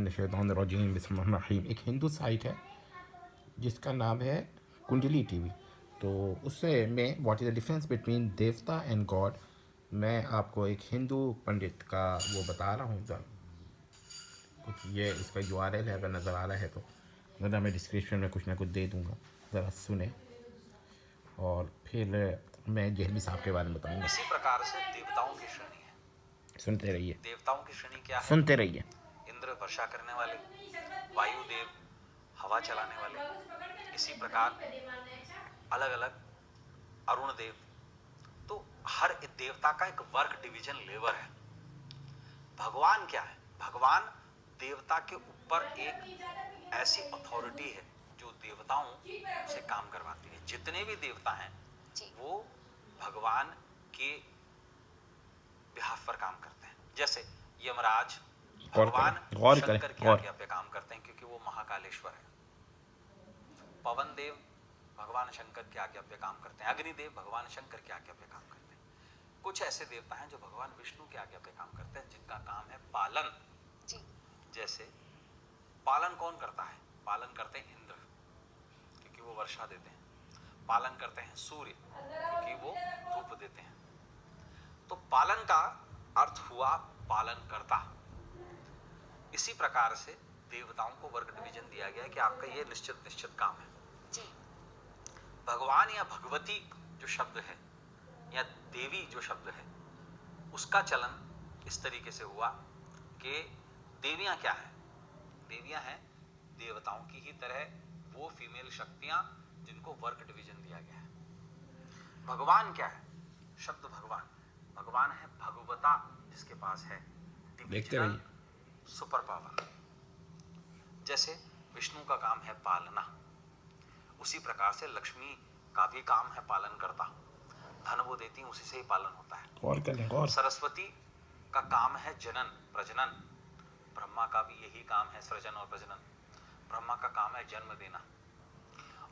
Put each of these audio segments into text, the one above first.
मिनश्शैतानिर्रजीम बिस्मिल्लाहिर्रहमानिर्रहीम। एक हिंदू साइट है जिसका नाम है कुंडली टीवी। तो उससे मैं what is the difference between देवता एंड गॉड, मैं आपको एक हिंदू पंडित का वो बता रहा हूँ। कुछ ये इसका URL है, अगर नज़र आ रहा है तो वरना मैं डिस्क्रिप्शन में कुछ ना कुछ दे दूँगा, ज़रा सुने और फिर मैं जहलवी साहब के बारे में बताऊँगा। इसी प्रकार से देवताओं की श्रेणी है, सुनते रहिए। देवताओं की श्रेणी क्या है? सुनते रहिए। इंद्र वर्षा करने वाले, वायुदेव हवा चलाने वाले, इसी प्रकार अलग अलग अरुण देव। तो हर देवता का एक वर्क डिवीजन लेवर है। भगवान क्या है? भगवान देवता के ऊपर एक ऐसी अथॉरिटी है जो देवताओं से काम करवाती है। जितने भी देवता हैं वो भगवान के बिहाफ पर काम करते हैं। जैसे यमराज भगवान शंकर की आज्ञा पे काम करते हैं क्योंकि वो महाकालेश्वर है। पवन देव भगवान शंकर की आज्ञा पे काम करते हैं। अग्निदेव भगवान शंकर की आज्ञा पे काम करते हैं। कुछ ऐसे देवता हैं जो भगवान विष्णु की आज्ञा पे काम करते हैं, जिनका काम है पालन। जैसे पालन कौन करता है? पालन करते हैं इंद्र क्योंकि वो वर्षा देते हैं। पालन करते हैं सूर्य क्योंकि वो धूप देते हैं। तो पालन का अर्थ हुआ पालन करता। इसी प्रकार से देवताओं को वर्ग डिवीजन दिया गया है कि आपका ये निश्चित काम है। भगवान या भगवती जो शब्द है या देवी जो शब्द है, उसका चलन इस तरीके से हुआ कि देवियां क्या है? देवियां हैं देवताओं की ही तरह वो फीमेल शक्तियां जिनको वर्क डिवीजन दिया गया है। भगवान क्या है? शब्द भगवान है भगवता, जिसके पास है डिविजनल सुपर पावर। जैसे विष्णु का काम है पालना, उसी प्रकार से लक्ष्मी का भी काम है पालन करता। धन वो देती, उसी से ही पालन होता है। सरस्वती का काम है जनन प्रजनन। ब्रह्मा का भी यही काम है, सृजन और प्रजनन। ब्रह्मा का काम है जन्म देना।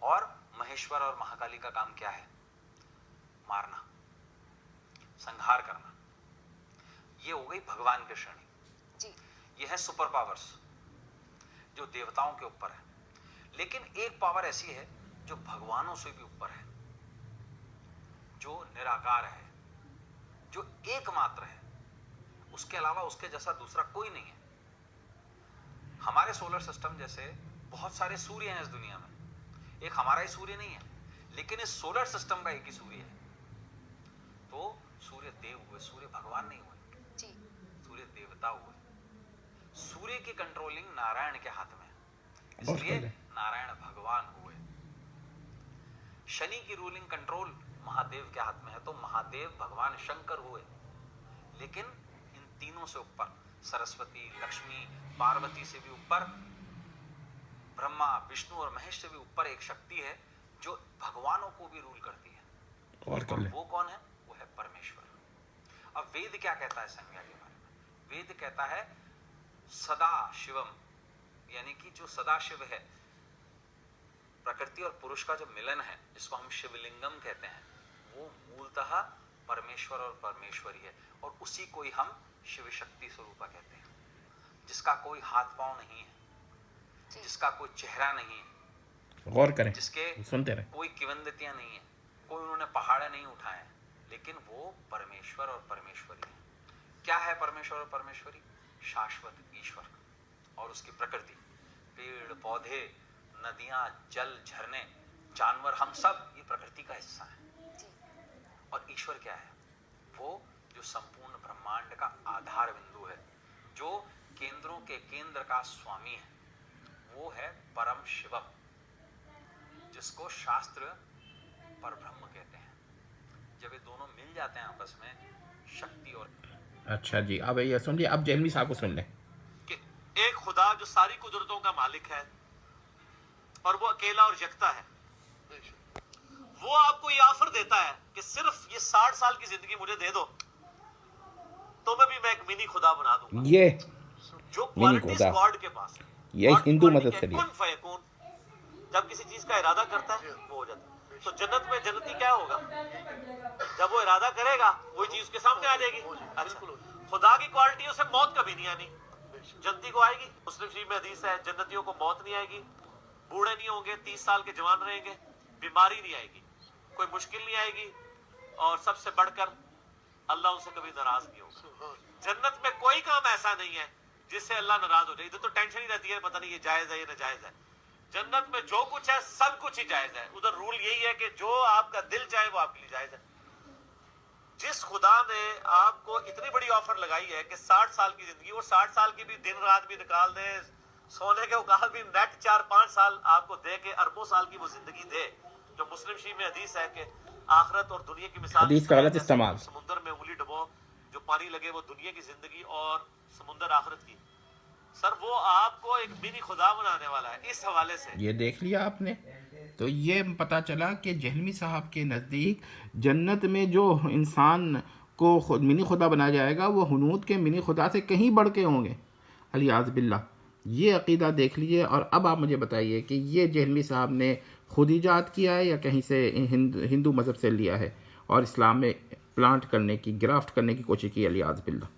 और महेश्वर और महाकाली का काम क्या है? मारना, संहार करना। ये हो गई भगवान की श्रेणी। ये है सुपर पावर्स जो देवताओं के ऊपर है। लेकिन एक पावर ऐसी है जो भगवानों से भी ऊपर है, जो निराकार है, जो एकमात्र है। उसके अलावा उसके जैसा दूसरा कोई नहीं है। हमारे सोलर सिस्टम जैसे बहुत सारे सूर्य हैं इस दुनिया में, एक हमारा ही सूर्य नहीं है, लेकिन इस सोलर सिस्टम का एक ही सूर्य है। तो सूर्य देव हुए, सूर्य भगवान नहीं हुए, सूर्य देवता हुए। सूर्य की कंट्रोलिंग नारायण के हाथ में है, इसलिए नारायण भगवान हुए। शनि की रूलिंग कंट्रोल महादेव के हाथ में है, तो महादेव भगवान शंकर हुए। लेकिन इन तीनों से ऊपर सरस्वती, लक्ष्मी, पार्वती से भी ऊपर ब्रह्मा, विष्णु और महेश से भी ऊपर एक शक्ति है जो भगवानों को भी रूल करती है। और वो कौन है? वो है परमेश्वर। अब वेद क्या कहता है संज्ञा के बारे में? वेद कहता है सदा शिवम, यानी कि जो सदा शिव है, प्रकृति और पुरुष का जो मिलन है, जिसको हम शिवलिंगम कहते हैं, वो मूलतः परमेश्वर और परमेश्वरी है। और उसी को ही हम शिव शक्ति स्वरूपा कहते हैं, जिसका कोई हाथ पांव नहीं है, जिसका कोई चेहरा नहीं है, गौर करें, जिसके सुनते रहे, कोई किवंदतियां नहीं है, कोई उन्होंने पहाड़ नहीं उठाए, लेकिन वो परमेश्वर और परमेश्वरी है। क्या है परमेश्वर और परमेश्वरी? शाश्वत ईश्वर और उसकी प्रकृति, पेड़ पौधे, नदियां, जल, झरने, जानवर, हम सब ये प्रकृति का हिस्सा है। और ईश्वर क्या है? वो जो संपूर्ण ब्रह्मांड का आधार बिंदु है, जो केंद्रों के केंद्र का स्वामी है, वो है परम शिवम, जिसको शास्त्र परब्रह्म कहते हैं। जब ये दोनों मिल जाते हैं आपस में, शक्ति और अच्छा जी, अब ये सुन लिया, अब जहलवी साहब को सुन ले। एक खुदा जो सारी कुदरतों का मालिक है और वो अकेला और यकता है, वो आपको ये ऑफर देता है कि सिर्फ ये 60 साल की जिंदगी मुझे दे दो तो मैं एक मिनी खुदा बना दूंगा। ये जो क्वालिटीज गॉड के पास है, ये हिंदू मदद से कुन फयकून, जब किसी चीज का इरादा करता है वो हो जाता है। तो जन्नत में जन्नती क्या होगा? जब वो इरादा करेगा वही चीज उसके सामने आ जाएगी। अच्छा, खुदा की क्वालिटी उसे मौत कभी नहीं आनी, जन्नती को आएगी। मुस्लिम शरीफ में हदीस है जन्नतियों को मौत नहीं आएगी, बूढ़े नहीं होंगे, 30 साल के जवान रहेंगे, बीमारी नहीं आएगी, कोई मुश्किल नहीं आएगी, और सबसे बढ़कर अल्लाह उनसे कभी नाराज नहीं होगा। जन्नत में कोई काम ऐसा नहीं है जिससे अल्लाह नाराज हो जाए। इधर तो टेंशन ही रहती है, पता नहीं ये जायज है ये नाजायज है। जन्नत में जो कुछ है सब कुछ ही जायज है। उधर रूल यही है कि जो आपका दिल चाहे वो आपके लिए जायज है। जिस खुदा ने आपको इतनी बड़ी ऑफर लगाई है कि 60 साल की जिंदगी, वो 60 साल की भी दिन रात भी निकाल दे, सोने के औकात भी नेट 4-5 साल आपको दे के अरबों साल की वो जिंदगी दे, जो मुस्लिम शरीफ में हदीस है कि आखिरत और दुनिया की मिसाल हदीस का गलत इस्तेमाल। समुद्र में उंगली डुबो, जो पानी लगे वो दुनिया की जिंदगी और समुद्र आखिरत की। सर वो आपको एक मिनी खुदा बनाने वाला है। इस हवाले से ये देख लिया आपने, तो ये पता चला कि जहलमी साहब के नज़दीक जन्नत में जो इंसान को मिनी खुदा बनाया जाएगा वो हुनूद के मिनी खुदा से कहीं बढ़ के होंगे, अलियाज़ बिल्लाह। ये अक़ीदा देख लीजिए। और अब आप मुझे बताइए कि ये जहलमी साहब ने खुद ईजाद किया है या कहीं से हिंदू मज़हब से लिया है और इस्लाम में प्लांट करने की, ग्राफ्ट करने की कोशिश की, अलियाज़ बिल्लाह।